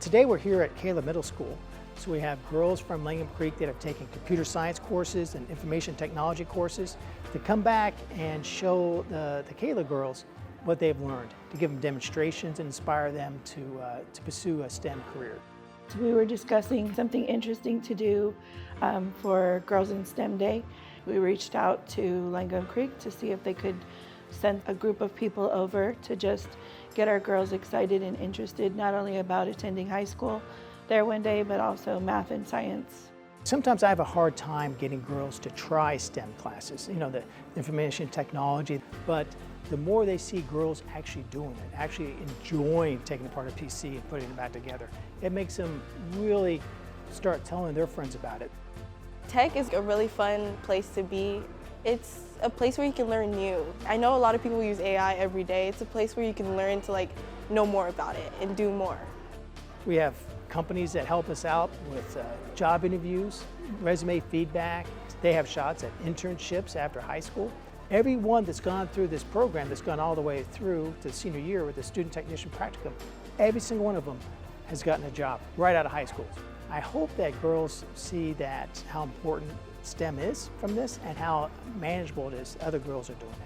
Today we're here at Kahla Middle School. So we have girls from Langham Creek that have taken computer science courses and information technology courses to come back and show the Kahla girls what they've learned, to give them demonstrations and inspire them to pursue a STEM career. We were discussing something interesting to do for Girls in STEM Day. We reached out to Langham Creek to see if they could send a group of people over to just get our girls excited and interested not only about attending high school there one day, but also math and science. Sometimes I have a hard time getting girls to try STEM classes, the information technology, but the more they see girls actually doing it, actually enjoying taking apart a PC and putting it back together, it makes them really start telling their friends about it. Tech is a really fun place to be. It's a place where you can learn new. I know a lot of people use AI every day. It's a place where you can learn to know more about it and do more. We have companies that help us out with job interviews, resume feedback. They have shots at internships after high school. Everyone that's gone through this program, that's gone all the way through to senior year with the student technician practicum, every single one of them has gotten a job right out of high school. I hope that girls see that how important STEM is from this and how manageable it is other girls are doing it.